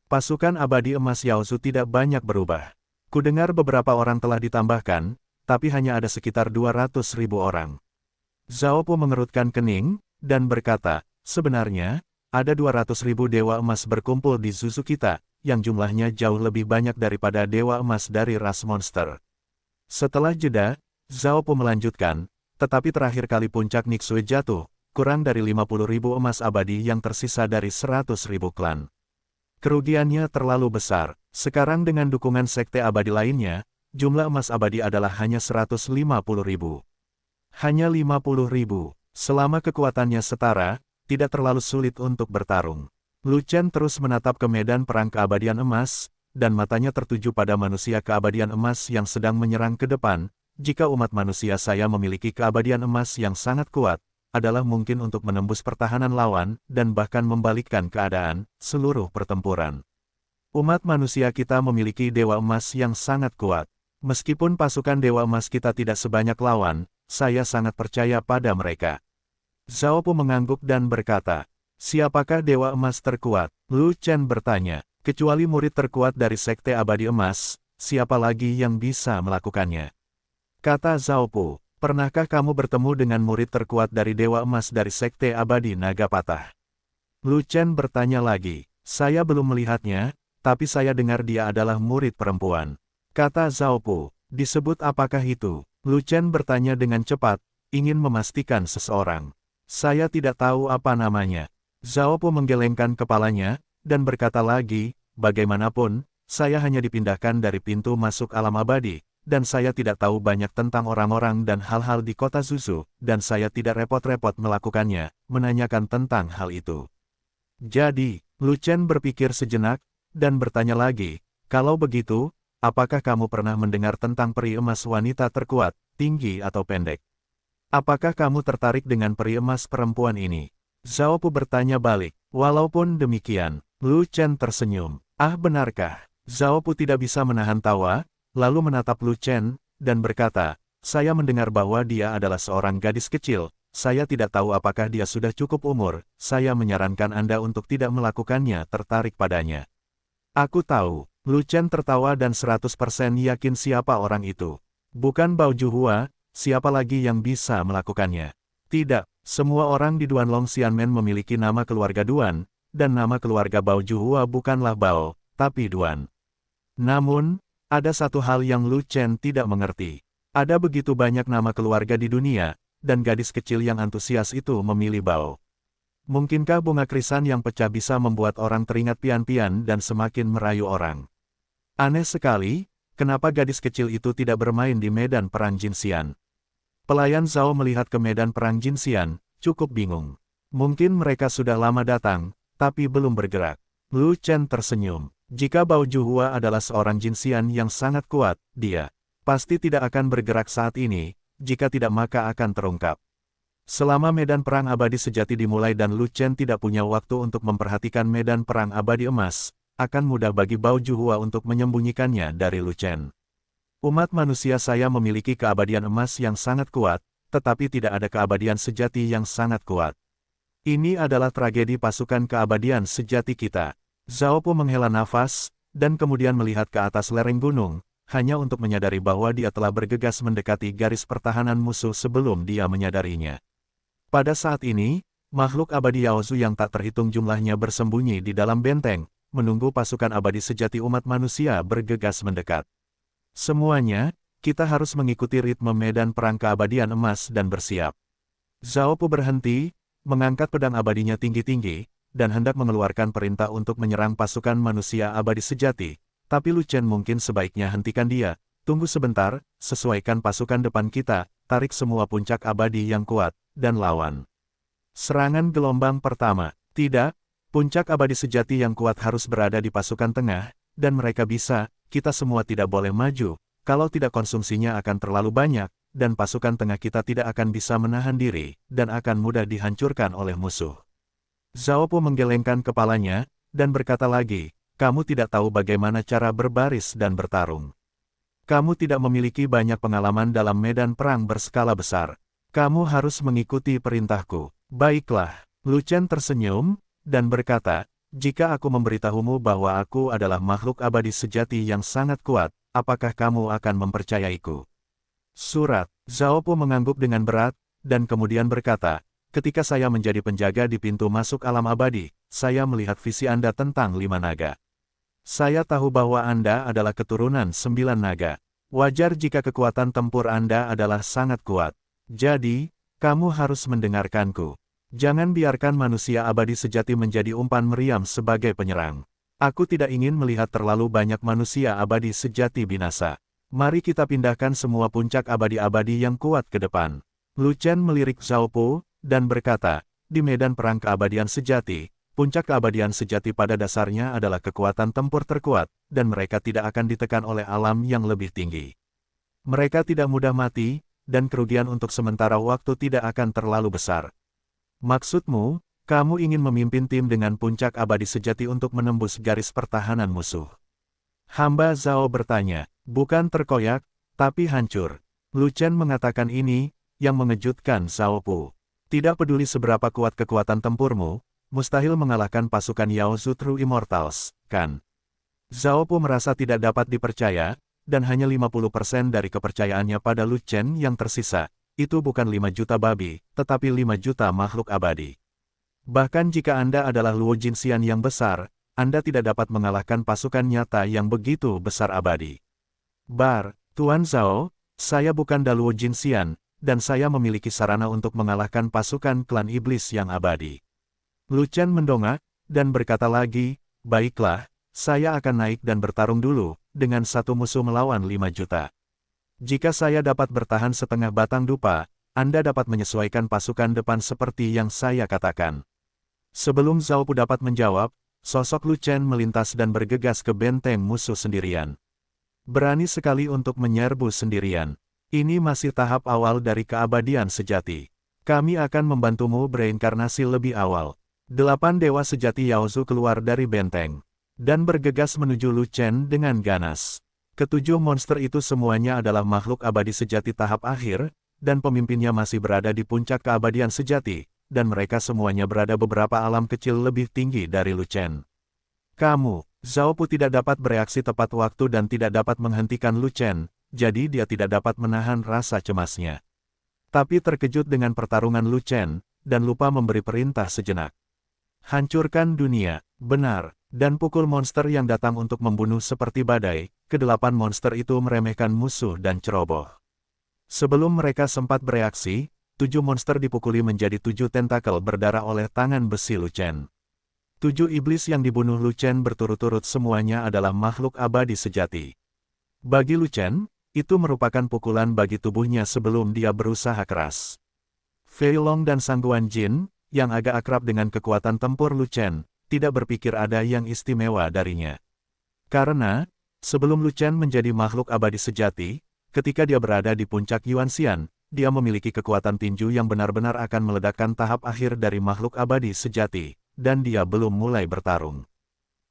A: Pasukan abadi emas Yaozu tidak banyak berubah. Kudengar beberapa orang telah ditambahkan, tapi hanya ada sekitar 200.000 orang. Zhao Po mengerutkan kening, dan berkata, sebenarnya, ada 200.000 dewa emas berkumpul di Zuzu kita, yang jumlahnya jauh lebih banyak daripada dewa emas dari ras monster. Setelah jeda, Zhao Po melanjutkan, tetapi terakhir kali puncak Nixue jatuh, kurang dari 50.000 emas abadi yang tersisa dari 100.000 klan. Kerugiannya terlalu besar, sekarang dengan dukungan sekte abadi lainnya, jumlah emas abadi adalah hanya 150.000. Hanya 50.000, selama kekuatannya setara, tidak terlalu sulit untuk bertarung. Lu Chen terus menatap ke medan perang keabadian emas, dan matanya tertuju pada manusia keabadian emas yang sedang menyerang ke depan. Jika umat manusia saya memiliki keabadian emas yang sangat kuat, adalah mungkin untuk menembus pertahanan lawan, dan bahkan membalikkan keadaan, seluruh pertempuran. Umat manusia kita memiliki dewa emas yang sangat kuat. Meskipun pasukan dewa emas kita tidak sebanyak lawan, saya sangat percaya pada mereka. Zhao Po mengangguk dan berkata, siapakah dewa emas terkuat? Lu Chen bertanya, kecuali murid terkuat dari sekte abadi emas, siapa lagi yang bisa melakukannya? Kata Zhao Po, pernahkah kamu bertemu dengan murid terkuat dari dewa emas dari sekte abadi naga patah? Lu Chen bertanya lagi, saya belum melihatnya, tapi saya dengar dia adalah murid perempuan. Kata Zhao Po, disebut apakah itu? Lu Chen bertanya dengan cepat, ingin memastikan seseorang. Saya tidak tahu apa namanya. Zhao Po menggelengkan kepalanya, dan berkata lagi, bagaimanapun, saya hanya dipindahkan dari pintu masuk alam abadi, dan saya tidak tahu banyak tentang orang-orang dan hal-hal di kota Zuzu, dan saya tidak repot-repot melakukannya, menanyakan tentang hal itu. Jadi, Lu Chen berpikir sejenak, dan bertanya lagi, kalau begitu, apakah kamu pernah mendengar tentang peri emas wanita terkuat, tinggi atau pendek? Apakah kamu tertarik dengan peri emas perempuan ini? Zhao Pu bertanya balik. Walaupun demikian, Lu Chen tersenyum. Ah, benarkah? Zhao Pu tidak bisa menahan tawa, lalu menatap Lu Chen, dan berkata, saya mendengar bahwa dia adalah seorang gadis kecil, saya tidak tahu apakah dia sudah cukup umur, saya menyarankan Anda untuk tidak melakukannya tertarik padanya. Aku tahu, Lu Chen tertawa dan 100% yakin siapa orang itu. Bukan Bao Juhua, siapa lagi yang bisa melakukannya? Tidak, semua orang di Duan Long Xianmen memiliki nama keluarga Duan, dan nama keluarga Bao Juhua bukanlah Bao, tapi Duan. Namun, ada satu hal yang Lu Chen tidak mengerti. Ada begitu banyak nama keluarga di dunia, dan gadis kecil yang antusias itu memilih Bao. Mungkinkah bunga krisan yang pecah bisa membuat orang teringat pian-pian dan semakin merayu orang? Aneh sekali, kenapa gadis kecil itu tidak bermain di medan perang Jinxian? Pelayan Zhao melihat ke medan perang Jinxian, cukup bingung. Mungkin mereka sudah lama datang, tapi belum bergerak. Lu Chen tersenyum. Jika Bao Juhua adalah seorang Jinxian yang sangat kuat, dia pasti tidak akan bergerak saat ini, jika tidak maka akan terungkap. Selama medan perang abadi sejati dimulai dan Lu Chen tidak punya waktu untuk memperhatikan medan perang abadi emas, akan mudah bagi Bao Juhua untuk menyembunyikannya dari Lu Chen. Umat manusia saya memiliki keabadian emas yang sangat kuat, tetapi tidak ada keabadian sejati yang sangat kuat. Ini adalah tragedi pasukan keabadian sejati kita. Zhao Pu menghela nafas, dan kemudian melihat ke atas lereng gunung, hanya untuk menyadari bahwa dia telah bergegas mendekati garis pertahanan musuh sebelum dia menyadarinya. Pada saat ini, makhluk abadi Yaozu yang tak terhitung jumlahnya bersembunyi di dalam benteng, menunggu pasukan abadi sejati umat manusia bergegas mendekat. Semuanya, kita harus mengikuti ritme medan perang keabadian emas dan bersiap. Zhao Pu berhenti, mengangkat pedang abadinya tinggi-tinggi, dan hendak mengeluarkan perintah untuk menyerang pasukan manusia abadi sejati, tapi Lu Chen mungkin sebaiknya hentikan dia, tunggu sebentar, sesuaikan pasukan depan kita, tarik semua puncak abadi yang kuat, dan lawan. Serangan gelombang pertama, tidak, puncak abadi sejati yang kuat harus berada di pasukan tengah, dan mereka bisa, kita semua tidak boleh maju, kalau tidak konsumsinya akan terlalu banyak, dan pasukan tengah kita tidak akan bisa menahan diri, dan akan mudah dihancurkan oleh musuh. Zhao Pu menggelengkan kepalanya, dan berkata lagi, kamu tidak tahu bagaimana cara berbaris dan bertarung. Kamu tidak memiliki banyak pengalaman dalam medan perang berskala besar. Kamu harus mengikuti perintahku. Baiklah, Lu Chen tersenyum, dan berkata, jika aku memberitahumu bahwa aku adalah makhluk abadi sejati yang sangat kuat, apakah kamu akan mempercayaiku? Surat. Zhao Pu mengangguk dengan berat, dan kemudian berkata, ketika saya menjadi penjaga di pintu masuk alam abadi, saya melihat visi Anda tentang 5 naga. Saya tahu bahwa Anda adalah keturunan 9 naga. Wajar jika kekuatan tempur Anda adalah sangat kuat. Jadi, kamu harus mendengarkanku. Jangan biarkan manusia abadi sejati menjadi umpan meriam sebagai penyerang. Aku tidak ingin melihat terlalu banyak manusia abadi sejati binasa. Mari kita pindahkan semua puncak abadi-abadi yang kuat ke depan. Lu Chen melirik Zhao Pu, dan berkata, di medan perang keabadian sejati, puncak keabadian sejati pada dasarnya adalah kekuatan tempur terkuat, dan mereka tidak akan ditekan oleh alam yang lebih tinggi. Mereka tidak mudah mati, dan kerugian untuk sementara waktu tidak akan terlalu besar. Maksudmu, kamu ingin memimpin tim dengan puncak abadi sejati untuk menembus garis pertahanan musuh. Hamba Zhao bertanya, bukan terkoyak, tapi hancur. Lu Chen mengatakan ini, yang mengejutkan Zhao Pu. Tidak peduli seberapa kuat kekuatan tempurmu, mustahil mengalahkan pasukan Yaozu True Immortals, kan? Zhao Pu merasa tidak dapat dipercaya, dan hanya 50% dari kepercayaannya pada Lu Chen yang tersisa. Itu bukan 5 juta babi, tetapi 5 juta makhluk abadi. Bahkan jika Anda adalah Luo Jinxian yang besar, Anda tidak dapat mengalahkan pasukan nyata yang begitu besar abadi. Tuan Zhao, saya bukan Daluo Jinxian, dan saya memiliki sarana untuk mengalahkan pasukan klan iblis yang abadi. Lu Chen mendongak, dan berkata lagi, baiklah, saya akan naik dan bertarung dulu, dengan satu musuh melawan 5 juta. Jika saya dapat bertahan setengah batang dupa, Anda dapat menyesuaikan pasukan depan seperti yang saya katakan. Sebelum Zhao Pu dapat menjawab, sosok Lu Chen melintas dan bergegas ke benteng musuh sendirian. Berani sekali untuk menyerbu sendirian. Ini masih tahap awal dari keabadian sejati. Kami akan membantumu bereinkarnasi lebih awal. 8 dewa sejati Yaozu keluar dari benteng dan bergegas menuju Lu Chen dengan ganas. Ketujuh monster itu semuanya adalah makhluk abadi sejati tahap akhir, dan pemimpinnya masih berada di puncak keabadian sejati, dan mereka semuanya berada beberapa alam kecil lebih tinggi dari Lu Chen. Kamu, Zhao Pu tidak dapat bereaksi tepat waktu dan tidak dapat menghentikan Lu Chen, jadi dia tidak dapat menahan rasa cemasnya. Tapi terkejut dengan pertarungan Lu Chen, dan lupa memberi perintah sejenak. Hancurkan dunia, benar, dan pukul monster yang datang untuk membunuh seperti badai. Kedelapan monster itu meremehkan musuh dan ceroboh. Sebelum mereka sempat bereaksi, 7 monster dipukuli menjadi 7 tentakel berdarah oleh tangan besi Lu Chen. 7 iblis yang dibunuh Lu Chen berturut-turut semuanya adalah makhluk abadi sejati. Bagi Lu Chen, itu merupakan pukulan bagi tubuhnya sebelum dia berusaha keras. Fei Long dan Sangguan Jin, yang agak akrab dengan kekuatan tempur Lu Chen, tidak berpikir ada yang istimewa darinya. Karena, sebelum Lu Chen menjadi makhluk abadi sejati, ketika dia berada di puncak Yuanxian, dia memiliki kekuatan tinju yang benar-benar akan meledakkan tahap akhir dari makhluk abadi sejati, dan dia belum mulai bertarung.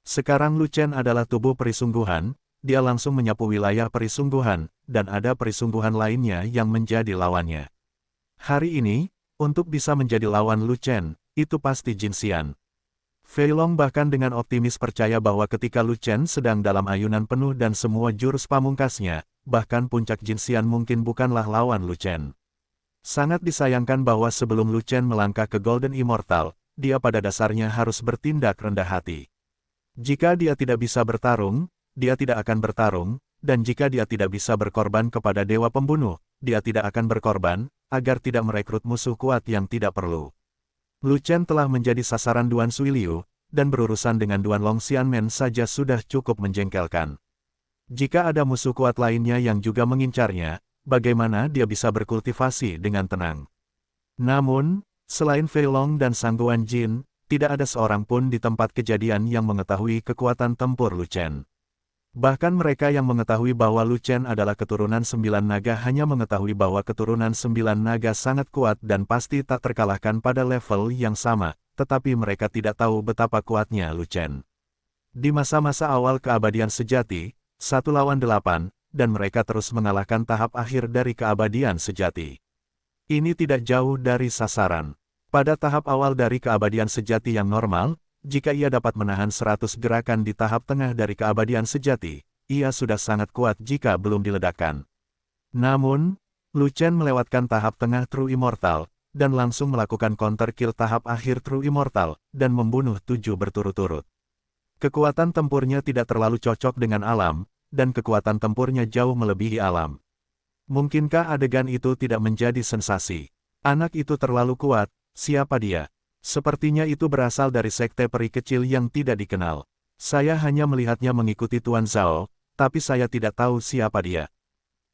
A: Sekarang Lu Chen adalah tubuh perisungguhan, dia langsung menyapu wilayah perisungguhan, dan ada perisungguhan lainnya yang menjadi lawannya. Hari ini, untuk bisa menjadi lawan Lu Chen, itu pasti Jin Xian. Fei Long bahkan dengan optimis percaya bahwa ketika Lu Chen sedang dalam ayunan penuh dan semua jurus pamungkasnya, bahkan puncak Jin Xian mungkin bukanlah lawan Lu Chen. Sangat disayangkan bahwa sebelum Lu Chen melangkah ke Golden Immortal, dia pada dasarnya harus bertindak rendah hati. Jika dia tidak bisa bertarung, dia tidak akan bertarung, dan jika dia tidak bisa berkorban kepada dewa pembunuh, dia tidak akan berkorban, agar tidak merekrut musuh kuat yang tidak perlu. Lu Chen telah menjadi sasaran Duan Suiliu, dan berurusan dengan Duan Long Xianmen saja sudah cukup menjengkelkan. Jika ada musuh kuat lainnya yang juga mengincarnya, bagaimana dia bisa berkultivasi dengan tenang? Namun, selain Fei Long dan Sangguan Jin, tidak ada seorang pun di tempat kejadian yang mengetahui kekuatan tempur Lu Chen. Bahkan mereka yang mengetahui bahwa Lu Chen adalah keturunan 9 naga hanya mengetahui bahwa keturunan 9 naga sangat kuat dan pasti tak terkalahkan pada level yang sama, tetapi mereka tidak tahu betapa kuatnya Lu Chen. Di masa-masa awal keabadian sejati, 1 lawan 8, dan mereka terus mengalahkan tahap akhir dari keabadian sejati. Ini tidak jauh dari sasaran. Pada tahap awal dari keabadian sejati yang normal, jika ia dapat menahan 100 gerakan di tahap tengah dari keabadian sejati, ia sudah sangat kuat jika belum diledakkan. Namun, Lu Chen melewatkan tahap tengah True Immortal, dan langsung melakukan counter kill tahap akhir True Immortal, dan membunuh 7 berturut-turut. Kekuatan tempurnya tidak terlalu cocok dengan alam, dan kekuatan tempurnya jauh melebihi alam. Mungkinkah adegan itu tidak menjadi sensasi? Anak itu terlalu kuat, siapa dia? Sepertinya itu berasal dari sekte peri kecil yang tidak dikenal. Saya hanya melihatnya mengikuti Tuan Zhao, tapi saya tidak tahu siapa dia.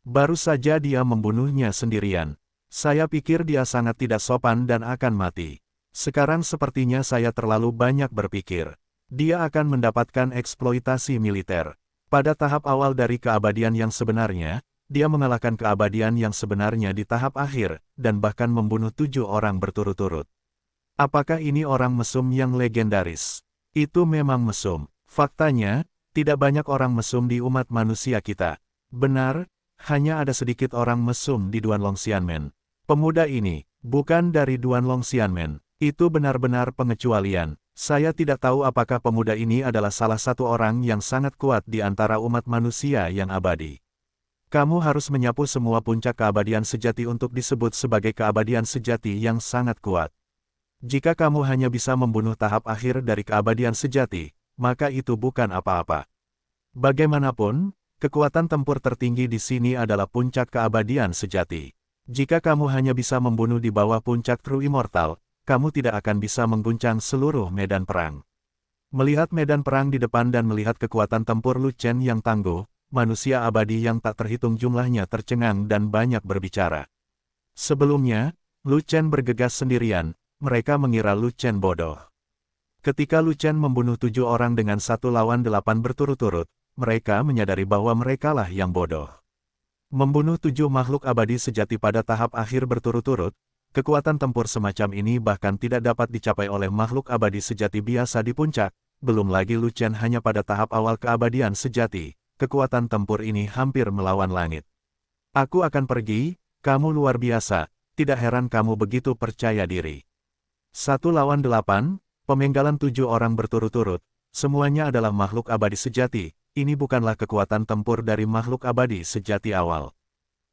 A: Baru saja dia membunuhnya sendirian. Saya pikir dia sangat tidak sopan dan akan mati. Sekarang sepertinya saya terlalu banyak berpikir. Dia akan mendapatkan eksploitasi militer. Pada tahap awal dari keabadian yang sebenarnya, dia mengalahkan keabadian yang sebenarnya di tahap akhir, dan bahkan membunuh 7 orang berturut-turut. Apakah ini orang mesum yang legendaris? Itu memang mesum. Faktanya, tidak banyak orang mesum di umat manusia kita. Benar, hanya ada sedikit orang mesum di Duan Long Xianmen. Pemuda ini, bukan dari Duan Long Xianmen. Itu benar-benar pengecualian. Saya tidak tahu apakah pemuda ini adalah salah satu orang yang sangat kuat di antara umat manusia yang abadi. Kamu harus menyapu semua puncak keabadian sejati untuk disebut sebagai keabadian sejati yang sangat kuat. Jika kamu hanya bisa membunuh tahap akhir dari keabadian sejati, maka itu bukan apa-apa. Bagaimanapun, kekuatan tempur tertinggi di sini adalah puncak keabadian sejati. Jika kamu hanya bisa membunuh di bawah puncak True Immortal, kamu tidak akan bisa mengguncang seluruh medan perang. Melihat medan perang di depan dan melihat kekuatan tempur Lu Chen yang tangguh, manusia abadi yang tak terhitung jumlahnya tercengang dan banyak berbicara. Sebelumnya, Lu Chen bergegas sendirian, mereka mengira Lu Chen bodoh. Ketika Lu Chen membunuh 7 orang dengan 1 lawan 8 berturut-turut, mereka menyadari bahwa merekalah yang bodoh. Membunuh 7 makhluk abadi sejati pada tahap akhir berturut-turut, kekuatan tempur semacam ini bahkan tidak dapat dicapai oleh makhluk abadi sejati biasa di puncak, belum lagi Lu Chen hanya pada tahap awal keabadian sejati, kekuatan tempur ini hampir melawan langit. Aku akan pergi, kamu luar biasa, tidak heran kamu begitu percaya diri. 1 lawan 8, pemenggalan 7 orang berturut-turut, semuanya adalah makhluk abadi sejati, ini bukanlah kekuatan tempur dari makhluk abadi sejati awal.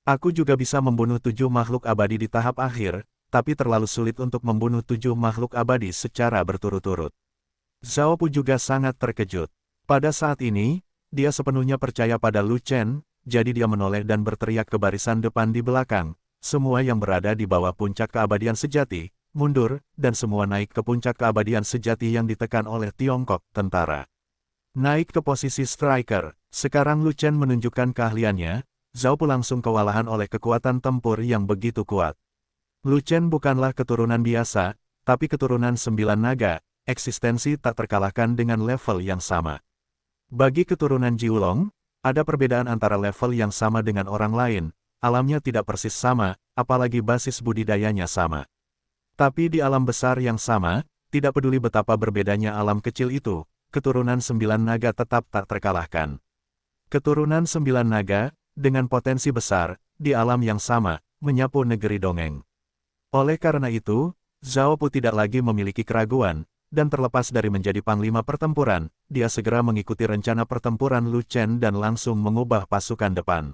A: Aku juga bisa membunuh 7 makhluk abadi di tahap akhir, tapi terlalu sulit untuk membunuh 7 makhluk abadi secara berturut-turut. Zhao Pu juga sangat terkejut. Pada saat ini, dia sepenuhnya percaya pada Lu Chen, jadi dia menoleh dan berteriak ke barisan depan di belakang. Semua yang berada di bawah puncak keabadian sejati, mundur, dan semua naik ke puncak keabadian sejati yang ditekan oleh Tiongkok tentara. Naik ke posisi striker, sekarang Lu Chen menunjukkan keahliannya, Zhao Pu langsung kewalahan oleh kekuatan tempur yang begitu kuat. Lu Chen bukanlah keturunan biasa, tapi keturunan 9 naga, eksistensi tak terkalahkan dengan level yang sama. Bagi keturunan Jiulong, ada perbedaan antara level yang sama dengan orang lain, alamnya tidak persis sama, apalagi basis budidayanya sama. Tapi di alam besar yang sama, tidak peduli betapa berbedanya alam kecil itu, keturunan 9 naga tetap tak terkalahkan. Keturunan 9 naga, dengan potensi besar, di alam yang sama, menyapu negeri dongeng. Oleh karena itu, Zhao Pu tidak lagi memiliki keraguan, dan terlepas dari menjadi panglima pertempuran, dia segera mengikuti rencana pertempuran Lu Chen dan langsung mengubah pasukan depan.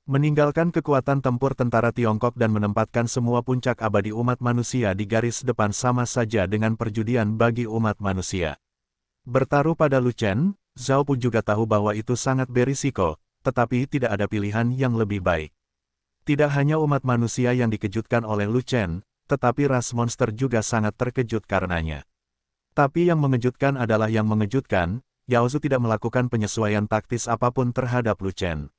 A: Meninggalkan kekuatan tempur tentara Tiongkok dan menempatkan semua puncak abadi umat manusia di garis depan sama saja dengan perjudian bagi umat manusia. Bertaruh pada Lu Chen, Zhao Pu juga tahu bahwa itu sangat berisiko, tetapi tidak ada pilihan yang lebih baik. Tidak hanya umat manusia yang dikejutkan oleh Lu Chen, tetapi ras monster juga sangat terkejut karenanya. Tapi yang mengejutkan adalah yang mengejutkan, Yao Zu tidak melakukan penyesuaian taktis apapun terhadap Lu Chen.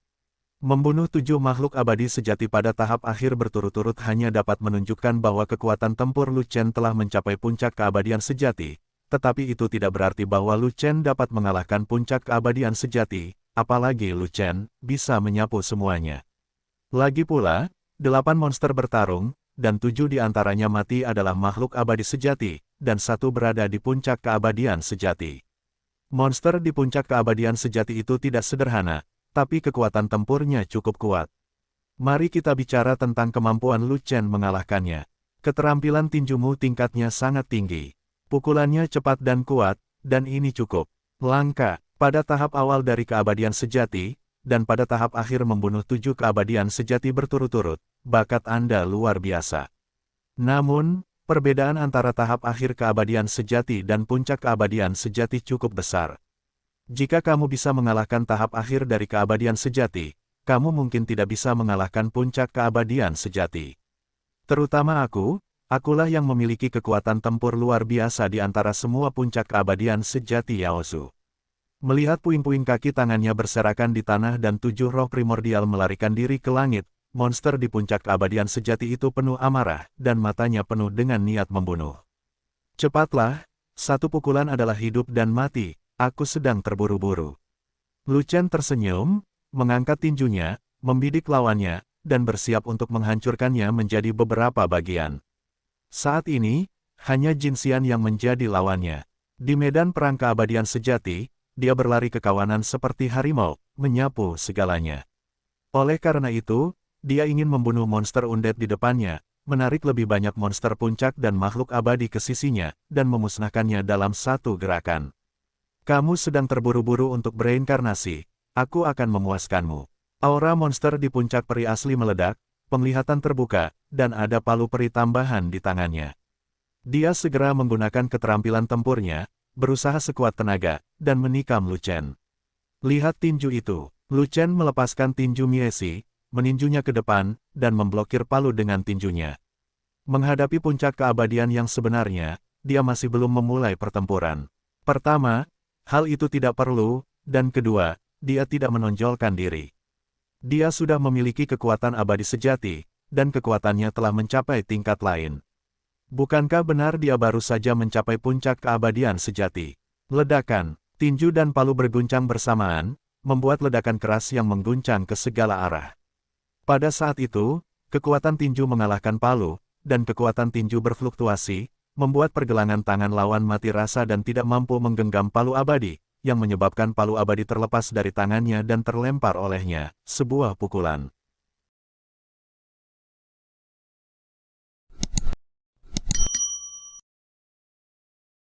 A: Membunuh 7 makhluk abadi sejati pada tahap akhir berturut-turut hanya dapat menunjukkan bahwa kekuatan tempur Lu Chen telah mencapai puncak keabadian sejati, tetapi itu tidak berarti bahwa Lu Chen dapat mengalahkan puncak keabadian sejati, apalagi Lu Chen bisa menyapu semuanya. Lagi pula, 8 monster bertarung, dan 7 di antaranya mati adalah makhluk abadi sejati, dan 1 berada di puncak keabadian sejati. Monster di puncak keabadian sejati itu tidak sederhana, tapi kekuatan tempurnya cukup kuat. Mari kita bicara tentang kemampuan Lu Chen mengalahkannya. Keterampilan tinjumu tingkatnya sangat tinggi. Pukulannya cepat dan kuat, dan ini cukup langka. Pada tahap awal dari keabadian sejati, dan pada tahap akhir membunuh 7 keabadian sejati berturut-turut, bakat Anda luar biasa. Namun, perbedaan antara tahap akhir keabadian sejati dan puncak keabadian sejati cukup besar. Jika kamu bisa mengalahkan tahap akhir dari keabadian sejati, kamu mungkin tidak bisa mengalahkan puncak keabadian sejati. Terutama akulah yang memiliki kekuatan tempur luar biasa di antara semua puncak keabadian sejati Yao Zu. Melihat puing-puing kaki tangannya berserakan di tanah dan 7 roh primordial melarikan diri ke langit, monster di puncak keabadian sejati itu penuh amarah, dan matanya penuh dengan niat membunuh. Cepatlah, 1 pukulan adalah hidup dan mati. Aku sedang terburu-buru. Lu Chen tersenyum, mengangkat tinjunya, membidik lawannya, dan bersiap untuk menghancurkannya menjadi beberapa bagian. Saat ini, hanya Jin Xian yang menjadi lawannya. Di medan perang keabadian sejati, dia berlari ke kawanan seperti harimau, menyapu segalanya. Oleh karena itu, dia ingin membunuh monster undead di depannya, menarik lebih banyak monster puncak dan makhluk abadi ke sisinya, dan memusnahkannya dalam satu gerakan. Kamu sedang terburu-buru untuk bereinkarnasi, aku akan memuaskanmu. Aura monster di puncak peri asli meledak, penglihatan terbuka, dan ada palu peri tambahan di tangannya. Dia segera menggunakan keterampilan tempurnya, berusaha sekuat tenaga, dan menikam Lu Chen. Lihat tinju itu. Lu Chen melepaskan tinju Miesi, meninjunya ke depan, dan memblokir palu dengan tinjunya. Menghadapi puncak keabadian yang sebenarnya, dia masih belum memulai pertempuran. Pertama, hal itu tidak perlu, dan kedua, dia tidak menonjolkan diri. Dia sudah memiliki kekuatan abadi sejati, dan kekuatannya telah mencapai tingkat lain. Bukankah benar dia baru saja mencapai puncak keabadian sejati? Ledakan, tinju dan palu berguncang bersamaan, membuat ledakan keras yang mengguncang ke segala arah. Pada saat itu, kekuatan tinju mengalahkan palu, dan kekuatan tinju berfluktuasi, membuat pergelangan tangan lawan mati rasa dan tidak mampu menggenggam palu abadi, yang menyebabkan palu abadi terlepas dari tangannya dan terlempar olehnya, sebuah pukulan.